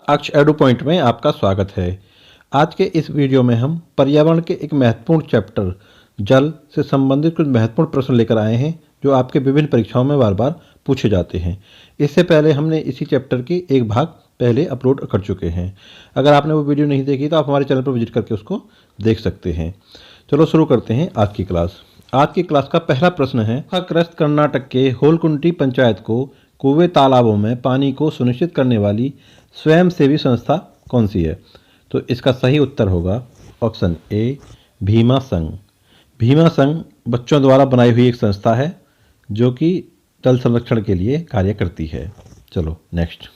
अक्ष edu point में आपका स्वागत है। आज के इस वीडियो में हम पर्यावरण के एक महत्वपूर्ण चैप्टर जल से संबंधित कुछ महत्वपूर्ण प्रश्न लेकर आए हैं जो आपके विभिन्न परीक्षाओं में बार बार पूछे जाते हैं। इससे पहले हमने इसी चैप्टर की एक भाग पहले अपलोड कर चुके हैं। अगर आपने वो वीडियो नहीं देखी तो आप हमारे चैनल पर विजिट करके उसको देख सकते हैं। चलो शुरू करते हैं आज की क्लास। आज की क्लास का पहला प्रश्न है, सूखाग्रस्त कर्नाटक के होलकुंटी पंचायत को कुएं तालाबों में पानी को सुनिश्चित करने वाली स्वयंसेवी संस्था कौन सी है? तो इसका सही उत्तर होगा ऑप्शन ए, भीमा संघ। भीमा संघ बच्चों द्वारा बनाई हुई एक संस्था है जो कि जल संरक्षण के लिए कार्य करती है। चलो नेक्स्ट।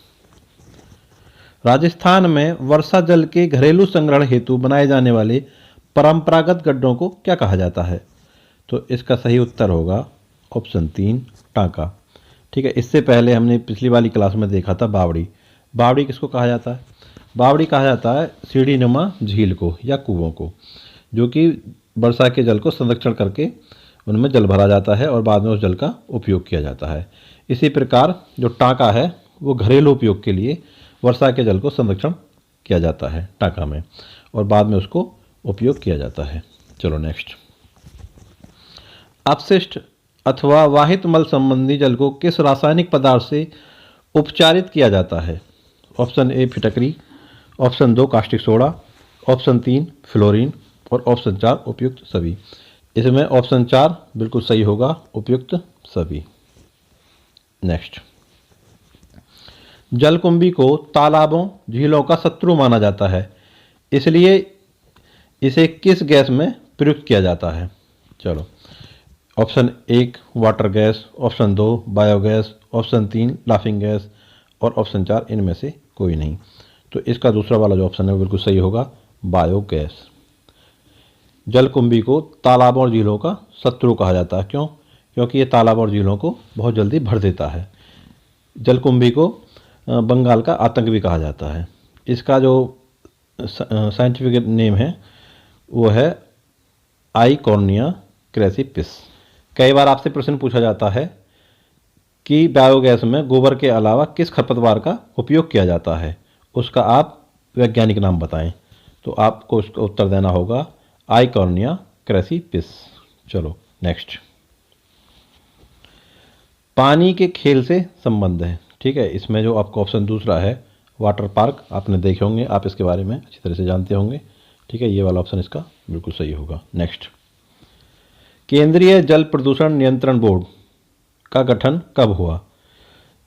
राजस्थान में वर्षा जल के घरेलू संग्रहण हेतु बनाए जाने वाले परंपरागत गड्ढों को क्या कहा जाता है? तो इसका सही उत्तर होगा ऑप्शन 3, टांका। ठीक है, इससे पहले हमने पिछली वाली क्लास में देखा था बावड़ी। बावड़ी किसको कहा जाता है? बावड़ी कहा जाता है सीढ़ीनुमा झील को या कुओं को, जो कि वर्षा के जल को संरक्षण करके उनमें जल भरा जाता है और बाद में उस जल का उपयोग किया जाता है। इसी प्रकार जो टांका है वो घरेलू उपयोग के लिए वर्षा के जल को संरक्षण किया जाता है टांका में और बाद में उसको उपयोग किया जाता है। चलो नेक्स्ट। अपशिष्ट अथवा वाहित मल संबंधी जल को किस रासायनिक पदार्थ से उपचारित किया जाता है? ऑप्शन ए फिटकरी, option 2 caustic soda, option 3 fluorine और ऑप्शन 4 उपयुक्त सभी। इसमें ऑप्शन 4 बिल्कुल सही होगा, उपयुक्त सभी। नेक्स्ट। जलकुंभी को तालाबों झीलों का शत्रु माना जाता है, इसलिए इसे किस गैस में प्रयुक्त किया जाता है? चलो, option 1 water gas, option 2 biogas, option 3 laughing gas और ऑप्शन 4 इनमें से कोई नहीं। तो इसका दूसरा वाला जो ऑप्शन है वो बिल्कुल सही होगा, बायोगैस। जलकुंभी को तालाबों और झीलों का शत्रु कहा जाता है। क्यों? क्योंकि ये तालाबों और झीलों को बहुत जल्दी भर देता है। जलकुंभी को बंगाल का आतंक भी कहा जाता है। इसका जो साइंटिफिक नेम है वो है आइकॉर्निया क्रेसिपिस। कई बार आपसे प्रश्न पूछा जाता है कि बायोगैस में गोबर के अलावा किस खरपतवार का उपयोग किया जाता है, उसका आप वैज्ञानिक नाम बताएं। तो आपको उसका उत्तर देना होगा आइकॉर्निया क्रेसिपिस। चलो नेक्स्ट। पानी के खेल से संबंध है। ठीक है, इसमें जो आपका ऑप्शन दूसरा है वाटर पार्क, आपने देखे होंगे, आप इसके बारे में अच्छी तरह से जानते होंगे। ठीक है, ये वाला ऑप्शन इसका बिल्कुल सही होगा। नेक्स्ट। केंद्रीय जल प्रदूषण नियंत्रण बोर्ड का गठन कब हुआ?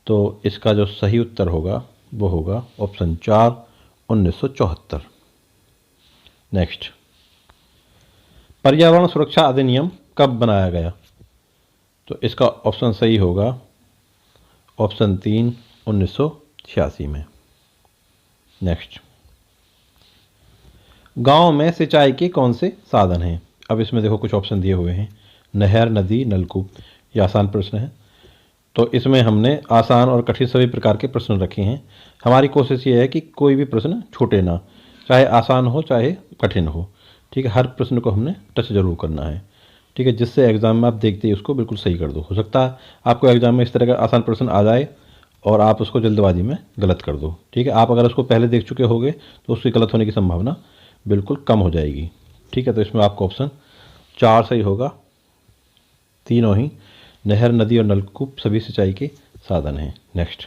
तो इसका जो सही उत्तर होगा वो होगा ऑप्शन 4 1974। नेक्स्ट। पर्यावरण सुरक्षा अधिनियम कब बनाया गया? तो इसका ऑप्शन सही होगा ऑप्शन 3 1986 में। नेक्स्ट। गांव में सिंचाई के कौन से साधन हैं? अब इसमें देखो कुछ ऑप्शन दिए हुए हैं, नहर, नदी, नलकूप। ये आसान प्रश्न है, तो इसमें हमने आसान और कठिन सभी प्रकार के प्रश्न रखे हैं। हमारी कोशिश ये है कि कोई भी प्रश्न छूटे ना, चाहे आसान हो चाहे कठिन हो। ठीक है, हर प्रश्न को हमने टच जरूर करना है। ठीक है, जिससे एग्जाम में आप देखते ही उसको बिल्कुल सही कर दो। हो सकता है आपको एग्जाम में इस तरह का आसान प्रश्न आ जाए और आप उसको जल्दबाजी में गलत कर दो। ठीक है, आप अगर उसको पहले देख चुके होगे तो उसकी गलत होने की संभावना बिल्कुल कम हो जाएगी। ठीक है, तो इसमें आपका ऑप्शन 4 सही होगा। तीनों ही नहर, नदी और नलकूप सभी सिंचाई के साधन हैं। नेक्स्ट।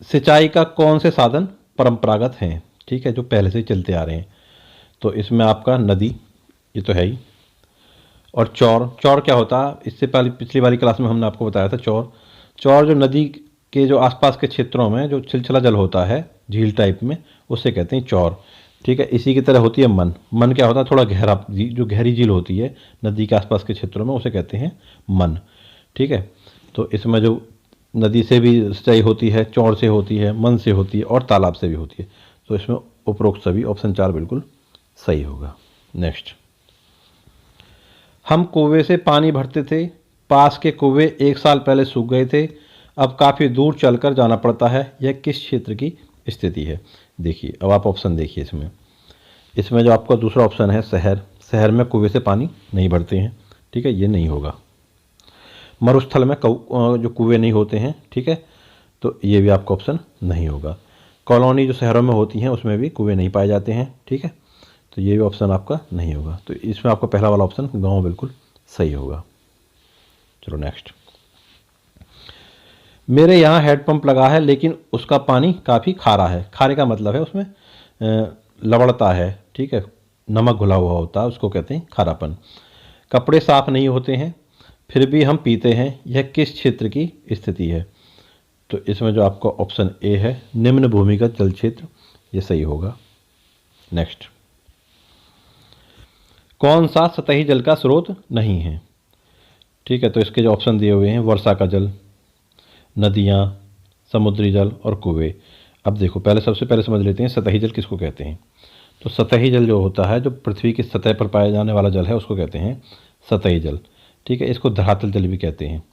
सिंचाई का कौन से साधन परंपरागत हैं? ठीक है, जो पहले से ही चलते आ रहे हैं। तो इसमें आपका नदी, ये तो है ही, और चौर। चौर क्या होता है? इससे पहले पिछली वाली क्लास में हमने आपको बताया था चौर। चौर जो नदी के जो आसपास के क्षेत्रों में जो छिलछला जल होता है झील टाइप में, उससे कहते हैं चौर। ठीक है, इसी की तरह होती है मन। मन क्या होता है? थोड़ा गहरा, जो गहरी झील होती है नदी के आसपास के क्षेत्रों में, उसे कहते हैं मन। ठीक है, तो इसमें जो नदी से भी सिंचाई होती है, चौर से होती है, मन से होती है और तालाब से भी होती है। तो इसमें उपरोक्त सभी ऑप्शन 4 बिल्कुल सही होगा। नेक्स्ट। हम कुएं से पानी भरते थे, पास के कुएं 1 साल पहले सूख गए थे, अब काफ़ी दूर चलकर जाना पड़ता है, यह किस क्षेत्र की स्थिति है? देखिए, अब आप ऑप्शन देखिए। इसमें जो आपका दूसरा ऑप्शन है शहर, शहर में कुएं से पानी नहीं भरते हैं। ठीक है, ये नहीं होगा। मरुस्थल में जो कुएं नहीं होते हैं। ठीक है, तो ये भी आपका ऑप्शन नहीं होगा। कॉलोनी जो शहरों में होती हैं उसमें भी कुएँ नहीं पाए जाते हैं, ठीक है, तो ये भी ऑप्शन आपका नहीं होगा। तो इसमें आपका पहला वाला ऑप्शन गाँव बिल्कुल सही होगा। चलो नेक्स्ट। मेरे यहाँ हैंडपंप लगा है लेकिन उसका पानी काफ़ी खारा है। खारे का मतलब है उसमें लवणता है, ठीक है, नमक घुला हुआ होता है, उसको कहते हैं खारापन। कपड़े साफ नहीं होते हैं फिर भी हम पीते हैं, यह किस क्षेत्र की स्थिति है? तो इसमें जो आपका ऑप्शन ए है निम्न भूमिगत जल क्षेत्र, ये सही होगा। नेक्स्ट। कौन सा सतही जल का स्रोत नहीं है? ठीक है, तो इसके जो ऑप्शन दिए हुए हैं वर्षा का जल, नदियाँ, समुद्री जल और कुएँ। अब देखो पहले सबसे पहले समझ लेते हैं सतही जल किसको कहते हैं। तो सतही जल जो होता है, जो पृथ्वी की सतह पर पाया जाने वाला जल है, उसको कहते हैं सतही जल, ठीक है। इसको धरातल जल भी कहते हैं।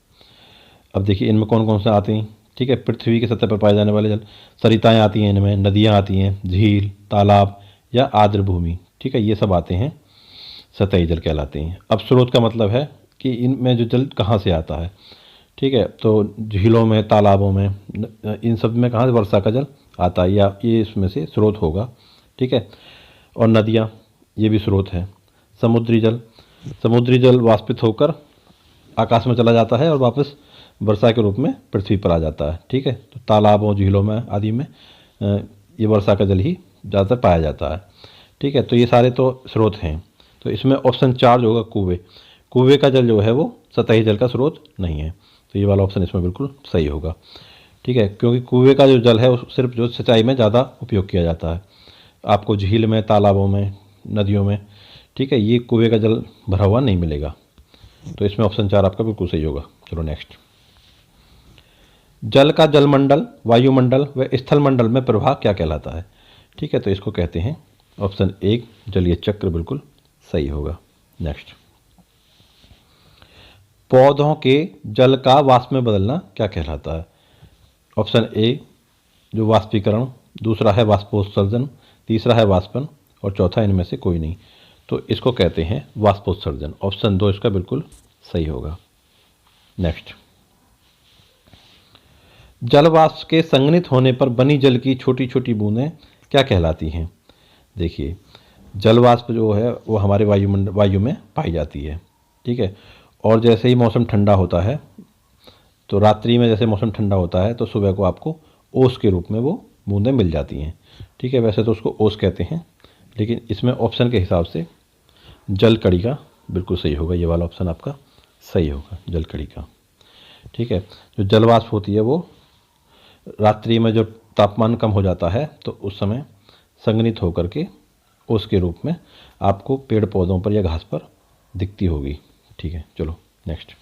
अब देखिए इनमें कौन कौन से आते हैं, ठीक है। पृथ्वी की सतह पर पाए जाने वाले जल, सरिताएँ आती हैं इनमें, नदियाँ आती हैं, झील, तालाब या आर्द्र भूमि, ठीक है, ये सब आते हैं सतही जल कहलाते हैं। अब स्रोत का मतलब है कि इनमें जो जल कहाँ से आता है, ठीक है। तो झीलों में, तालाबों में, इन सब में कहाँ से वर्षा का जल आता है, या ये इसमें से स्रोत होगा, ठीक है। और नदियाँ, ये भी स्रोत है। समुद्री जल वाष्पित होकर आकाश में चला जाता है और वापस वर्षा के रूप में पृथ्वी पर आ जाता है, ठीक है। तो तालाबों, झीलों में आदि में ये वर्षा का जल ही ज़्यादातर पाया जाता है, ठीक है। तो ये सारे तो स्रोत हैं। तो इसमें ऑप्शन 4 जो होगा कुएँ, कुएँ का जल जो है वो सतही जल का स्रोत नहीं है, तो ये वाला ऑप्शन इसमें बिल्कुल सही होगा, ठीक है। क्योंकि कुएँ का जो जल है वो सिर्फ जो सिंचाई में ज़्यादा उपयोग किया जाता है, आपको झील में, तालाबों में, नदियों में, ठीक है, ये कुएँ का जल भरा हुआ नहीं मिलेगा। तो इसमें ऑप्शन 4 आपका बिल्कुल सही होगा। चलो नेक्स्ट। जल का जलमंडल, वायुमंडल व स्थलमंडल में प्रवाह क्या कहलाता है? ठीक है, तो इसको कहते हैं ऑप्शन 1 जलीय चक्र, बिल्कुल सही होगा। नेक्स्ट। पौधों के जल का वाष्प में बदलना क्या कहलाता है? ऑप्शन ए जो वाष्पीकरण, दूसरा है वाष्पोत्सर्जन, तीसरा है वाष्पन और चौथा इनमें से कोई नहीं। तो इसको कहते हैं वाष्पोत्सर्जन। ऑप्शन 2 इसका बिल्कुल सही होगा। नेक्स्ट। जल वाष्प के संघनित होने पर बनी जल की छोटी छोटी बूंदें क्या कहलाती हैं? देखिए जल वाष्प जो है वो हमारे वायु में पाई जाती है, ठीक है। और जैसे ही मौसम ठंडा होता है, तो रात्रि में जैसे मौसम ठंडा होता है तो सुबह को आपको ओस के रूप में वो बूंदें मिल जाती हैं, ठीक है। वैसे तो उसको ओस कहते हैं, लेकिन इसमें ऑप्शन के हिसाब से जल कणिका बिल्कुल सही होगा। ये वाला ऑप्शन आपका सही होगा, जल कणिका, ठीक है। जो जल वाष्प होती है वो रात्रि में जो तापमान कम हो जाता है तो उस समय संघनित होकर के ओस के रूप में आपको पेड़ पौधों पर या घास पर दिखती होगी, ठीक है। चलो नेक्स्ट।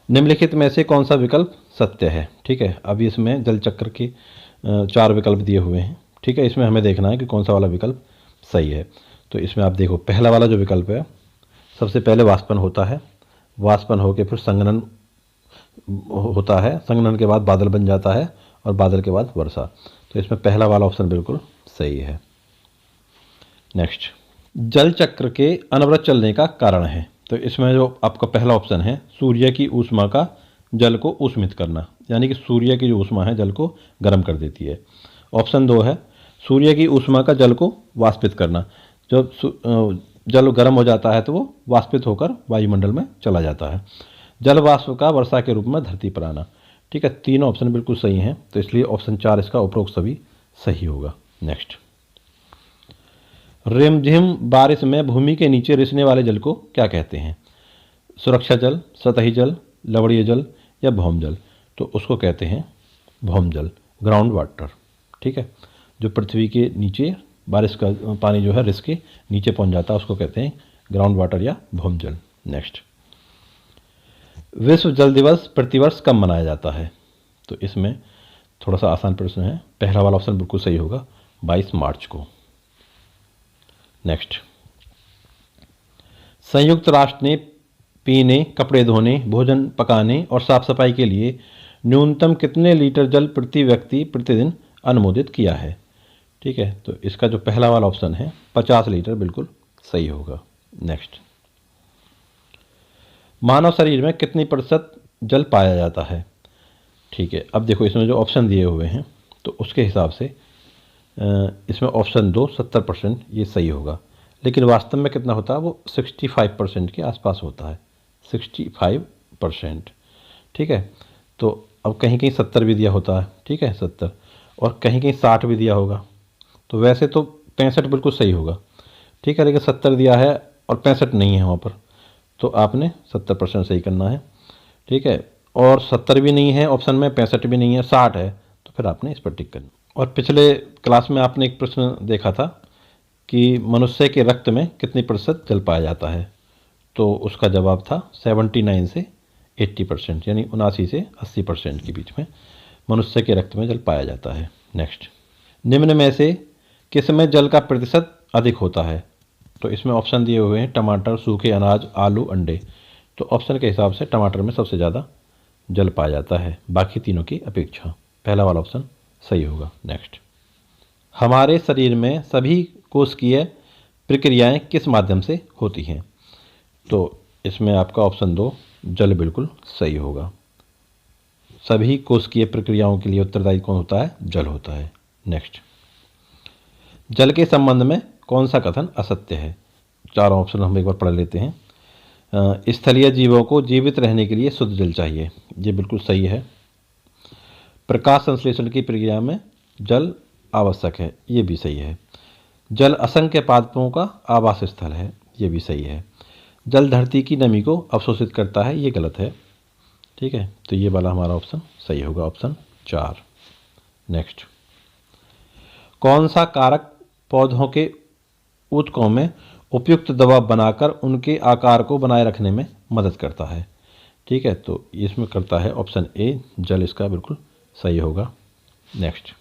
निम्नलिखित में से कौन सा विकल्प सत्य है? ठीक है, अभी इसमें जल चक्र के 4 विकल्प दिए हुए हैं, ठीक है। इसमें हमें देखना है कि कौन सा वाला विकल्प सही है। तो इसमें आप देखो पहला वाला जो विकल्प है, सबसे पहले वाष्पन होता है, वाष्पन होकर फिर संघनन होता है, संघनन के बाद बादल बन जाता है और बादल के बाद वर्षा। तो इसमें पहला वाला ऑप्शन बिल्कुल सही है। नेक्स्ट। जल चक्र के अनवरत चलने का कारण है। तो इसमें जो आपका पहला ऑप्शन है सूर्य की ऊष्मा का जल को ऊष्मित करना, यानी कि सूर्य की जो ऊष्मा है जल को गर्म कर देती है। ऑप्शन 2 है सूर्य की ऊष्मा का जल को वाष्पित करना, जब जल गर्म हो जाता है तो वो वाष्पित होकर वायुमंडल में चला जाता है। जल वाष्प का वर्षा के रूप में धरती पर आना, ठीक है। तीनों ऑप्शन बिल्कुल सही हैं, तो इसलिए ऑप्शन 4 इसका उपरोक्त सभी सही होगा। नेक्स्ट। रिमझिम बारिश में भूमि के नीचे रिसने वाले जल को क्या कहते हैं? सुरक्षा जल, सतही जल, लवणीय जल या भौम जल? तो उसको कहते हैं भौम जल, ग्राउंड वाटर, ठीक है। जो पृथ्वी के नीचे बारिश का पानी जो है रिस के नीचे पहुंच जाता है उसको कहते हैं ग्राउंड वाटर या भौम जल। नेक्स्ट। विश्व जल दिवस प्रतिवर्ष कब मनाया जाता है? तो इसमें थोड़ा सा आसान प्रश्न है, पहला वाला ऑप्शन बिल्कुल सही होगा, 22 मार्च को। नेक्स्ट। संयुक्त राष्ट्र ने पीने, कपड़े धोने, भोजन पकाने और साफ सफाई के लिए न्यूनतम कितने लीटर जल प्रति व्यक्ति प्रतिदिन अनुमोदित किया है? ठीक है, तो इसका जो पहला वाला ऑप्शन है 50 लीटर बिल्कुल सही होगा। नेक्स्ट। मानव शरीर में कितनी प्रतिशत जल पाया जाता है? ठीक है, अब देखो इसमें जो ऑप्शन दिए हुए हैं तो उसके हिसाब से इसमें ऑप्शन 2 70% ये सही होगा, लेकिन वास्तव में कितना होता है वो 65% के आसपास होता है, 65%। ठीक है, तो अब कहीं कहीं 70 भी दिया होता है, ठीक है 70, और कहीं कहीं 60 भी दिया होगा, तो वैसे तो 65 बिल्कुल सही होगा। ठीक है, लेकिन 70 दिया है और 65 नहीं है वहाँ पर, तो आपने 70% सही करना है। ठीक है, और 70 भी नहीं है ऑप्शन में, 65 भी नहीं है, 60 है, तो फिर आपने इस पर टिक करना। और पिछले क्लास में आपने एक प्रश्न देखा था कि मनुष्य के रक्त में कितनी प्रतिशत जल पाया जाता है, तो उसका जवाब था 79 से 80%, यानी 79 से 80% के बीच में मनुष्य के रक्त में जल पाया जाता है। नेक्स्ट, निम्न में से किस में जल का प्रतिशत अधिक होता है, तो इसमें ऑप्शन दिए हुए हैं टमाटर, सूखे अनाज, आलू, अंडे। तो ऑप्शन के हिसाब से टमाटर में सबसे ज़्यादा जल पाया जाता है बाकी तीनों की अपेक्षा, पहला वाला ऑप्शन सही होगा। नेक्स्ट, हमारे शरीर में सभी कोशिकीय प्रक्रियाएं किस माध्यम से होती हैं, तो इसमें आपका ऑप्शन 2 जल बिल्कुल सही होगा। सभी कोशिकीय प्रक्रियाओं के लिए उत्तरदायी कौन होता है, जल होता है। नेक्स्ट, जल के संबंध में कौन सा कथन असत्य है, चारों ऑप्शन हम एक बार पढ़ लेते हैं। स्थलीय जीवों को जीवित रहने के लिए शुद्ध जल चाहिए, ये बिल्कुल सही है। प्रकाश संश्लेषण की प्रक्रिया में जल आवश्यक है, ये भी सही है। जल असंख्य पादपों का आवास स्थल है, ये भी सही है। जल धरती की नमी को अवशोषित करता है, ये गलत है। ठीक है, तो ये वाला हमारा ऑप्शन सही होगा, ऑप्शन 4। नेक्स्ट, कौन सा कारक पौधों के ऊतकों में उपयुक्त दबाव बनाकर उनके आकार को बनाए रखने में मदद करता है। ठीक है, तो इसमें करता है ऑप्शन ए जल, इसका बिल्कुल सही होगा। नेक्स्ट,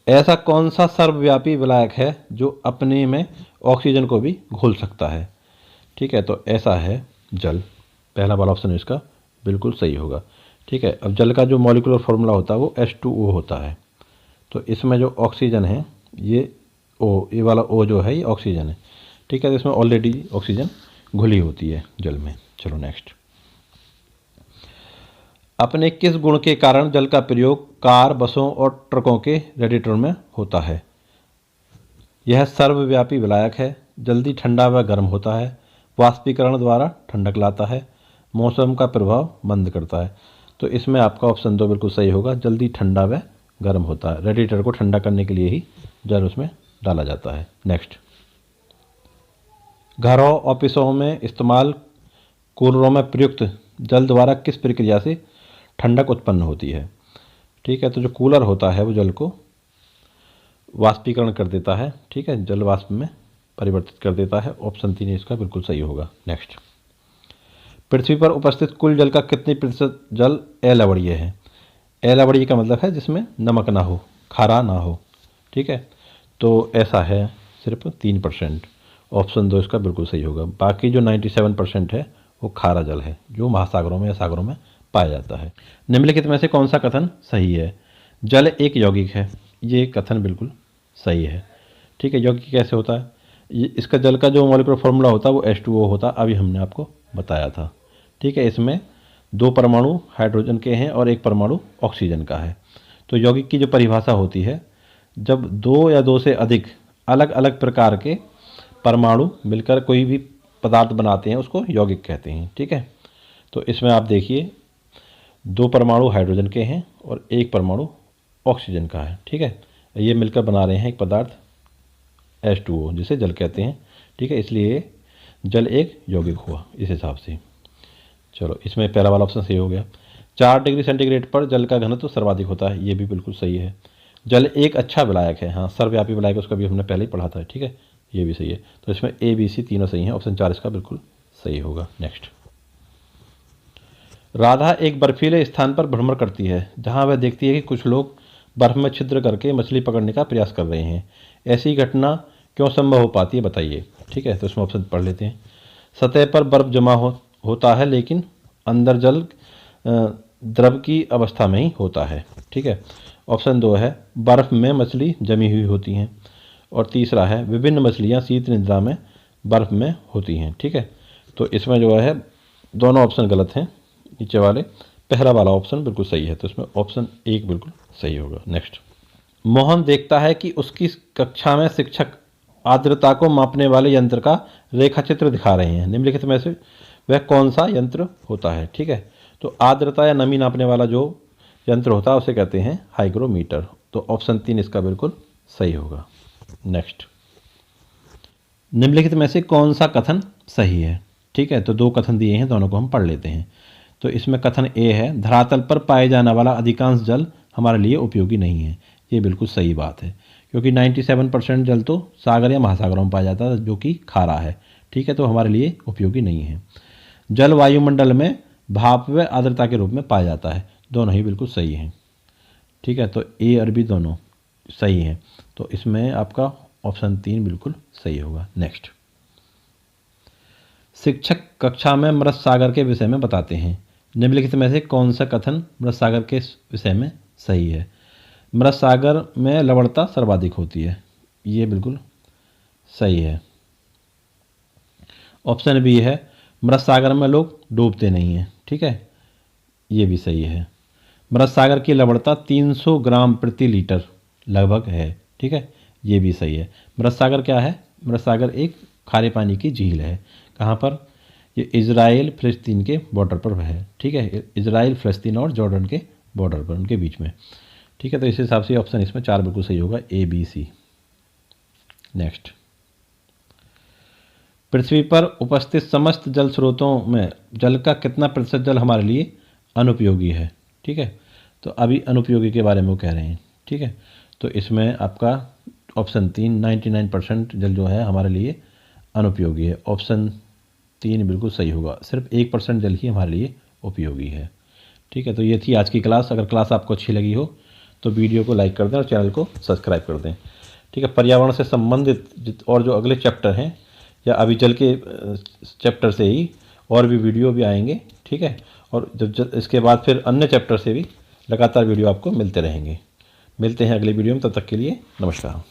ऐसा कौन सा सर्वव्यापी विलायक है जो अपने में ऑक्सीजन को भी घोल सकता है। ठीक है, तो ऐसा है जल, पहला वाला ऑप्शन इसका बिल्कुल सही होगा। ठीक है, अब जल का जो मॉलिक्यूलर फॉर्मूला होता है वो H2O होता है, तो इसमें जो ऑक्सीजन है ये ओ, ये वाला ओ जो है ये ऑक्सीजन है। ठीक है, तो इसमें ऑलरेडी ऑक्सीजन घुली होती है जल में। चलो नेक्स्ट, अपने किस गुण के कारण जल का प्रयोग कार, बसों और ट्रकों के रेडिएटर में होता है। यह सर्वव्यापी विलायक है, जल्दी ठंडा व गर्म होता है, वाष्पीकरण द्वारा ठंडक लाता है, मौसम का प्रभाव बंद करता है। तो इसमें आपका ऑप्शन 2 बिल्कुल सही होगा, जल्दी ठंडा व गर्म होता है। रेडिएटर को ठंडा करने के लिए ही जल उसमें डाला जाता है। नेक्स्ट, घरों, ऑफिसों में इस्तेमाल कूलरों में प्रयुक्त जल द्वारा किस प्रक्रिया से ठंडक उत्पन्न होती है। ठीक है, तो जो कूलर होता है वो जल को वाष्पीकरण कर देता है। ठीक है, जल वाष्प में परिवर्तित कर देता है, ऑप्शन 3 इसका बिल्कुल सही होगा। नेक्स्ट, पृथ्वी पर उपस्थित कुल जल का कितनी प्रतिशत जल अलवणीय है। अलवणीय का मतलब है जिसमें नमक ना हो, खारा ना हो। ठीक है, तो ऐसा है सिर्फ 3%, ऑप्शन 2 इसका बिल्कुल सही होगा। बाकी जो 97% है वो खारा जल है जो महासागरों में या सागरों में पाया जाता है। निम्नलिखित में से कौन सा कथन सही है। जल एक यौगिक है, ये कथन बिल्कुल सही है। ठीक है, यौगिक कैसे होता है, इसका जल का जो मॉलिक्यूलर फॉर्मूला होता है वो H2O होता है, अभी हमने आपको बताया था। ठीक है, इसमें 2 परमाणु हाइड्रोजन के हैं और 1 परमाणु ऑक्सीजन का है। तो यौगिक की जो परिभाषा होती है, जब 2 या 2 से अधिक अलग अलग प्रकार के परमाणु मिलकर कोई भी पदार्थ बनाते हैं उसको यौगिक कहते हैं। ठीक है, तो इसमें आप देखिए 2 परमाणु हाइड्रोजन के हैं और 1 परमाणु ऑक्सीजन का है। ठीक है, ये मिलकर बना रहे हैं एक पदार्थ H2O जिसे जल कहते हैं। ठीक है, इसलिए जल एक यौगिक हुआ इस हिसाब से। चलो, इसमें पहला वाला ऑप्शन सही हो गया। 4 डिग्री सेंटीग्रेड पर जल का घनत्व सर्वाधिक होता है, ये भी बिल्कुल सही है। जल एक अच्छा विलायक है, हाँ सर्वव्यापी विलायक, उसका भी हमने पहले ही पढ़ा था। ठीक है, ये भी सही है। तो इसमें A, B, C तीनों सही हैं, ऑप्शन 4 इसका बिल्कुल सही होगा। नेक्स्ट, राधा एक बर्फीले स्थान पर भ्रमण करती है जहाँ वह देखती है कि कुछ लोग बर्फ में छिद्र करके मछली पकड़ने का प्रयास कर रहे हैं। ऐसी घटना क्यों संभव हो पाती है, बताइए। ठीक है, तो इसमें ऑप्शन पढ़ लेते हैं। सतह पर बर्फ जमा होता है लेकिन अंदर जल द्रव की अवस्था में ही होता है। ठीक है, ऑप्शन 2 है बर्फ में मछली जमी हुई होती हैं, और तीसरा है विभिन्न मछलियाँ शीत निद्रा में बर्फ में होती हैं। ठीक है, तो इसमें जो है दोनों ऑप्शन गलत हैं नीचे वाले। पहला वाला ऑप्शन बिल्कुल सही है, तो इसमें ऑप्शन 1 बिल्कुल सही होगा। नेक्स्ट, मोहन देखता है कि उसकी कक्षा में शिक्षक आर्द्रता को मापने वाले यंत्र का रेखाचित्र दिखा रहे हैं। निम्नलिखित में से वह कौन सा यंत्र होता है? ठीक है, तो आर्द्रता या नमी नापने वाला जो यंत्र होता है उसे कहते हैं हाइग्रोमीटर। तो ऑप्शन 3 इसका बिल्कुल सही होगा। नेक्स्ट, निम्नलिखित में से कौन सा कथन सही है? ठीक है, तो 2 कथन दिए हैं, दोनों को हम पढ़ लेते हैं। तो इसमें कथन ए है, धरातल पर पाए जाने वाला अधिकांश जल हमारे लिए उपयोगी नहीं है। ये बिल्कुल सही बात है, क्योंकि 97% जल तो सागर या महासागरों में पाया जाता है जो कि खारा है। ठीक है, तो हमारे लिए उपयोगी नहीं है। जल वायुमंडल में भाप व आर्द्रता के रूप में पाया जाता है। दोनों ही बिल्कुल सही हैं। ठीक है, तो ए और बी दोनों सही हैं, तो इसमें आपका ऑप्शन 3 बिल्कुल सही होगा। नेक्स्ट, शिक्षक कक्षा में मृत सागर के विषय में बताते हैं। निम्नलिखित में से कौन सा कथन मृत सागर के विषय में सही है? मृत सागर में लवणता सर्वाधिक होती है। ये बिल्कुल सही है। ऑप्शन बी है, मृत सागर में लोग डूबते नहीं हैं। ठीक है, ये भी सही है। मृत सागर की लवणता 300 ग्राम प्रति लीटर लगभग है। ठीक है, ये भी सही है। मृत सागर क्या है? मृत सागर एक खारे पानी की झील है। कहाँ पर? ये इजराइल फ़लस्तीन के बॉर्डर पर है। ठीक है, इजराइल फ़लस्तीन और जॉर्डन के बॉर्डर पर, उनके बीच में। ठीक है, तो इस हिसाब से ऑप्शन इसमें 4 बिल्कुल सही होगा, ए बी सी। नेक्स्ट, पृथ्वी पर उपस्थित समस्त जल स्रोतों में जल का कितना प्रतिशत जल हमारे लिए अनुपयोगी है? ठीक है, तो अभी अनुपयोगी के बारे में वो कह रहे हैं। ठीक है, तो इसमें आपका ऑप्शन 3 99% जल जो है हमारे लिए अनुपयोगी है। ऑप्शन 3 बिल्कुल सही होगा। सिर्फ 1% जल ही हमारे लिए उपयोगी है। ठीक है, तो ये थी आज की क्लास। अगर क्लास आपको अच्छी लगी हो तो वीडियो को लाइक कर दें और चैनल को सब्सक्राइब कर दें। ठीक है, पर्यावरण से संबंधित और जो अगले चैप्टर हैं या अभी जल के चैप्टर से ही और भी वीडियो भी आएंगे। ठीक है, और जब इसके बाद फिर अन्य चैप्टर से भी लगातार वीडियो आपको मिलते रहेंगे। मिलते हैं अगले वीडियो में, तब तक के लिए नमस्कार।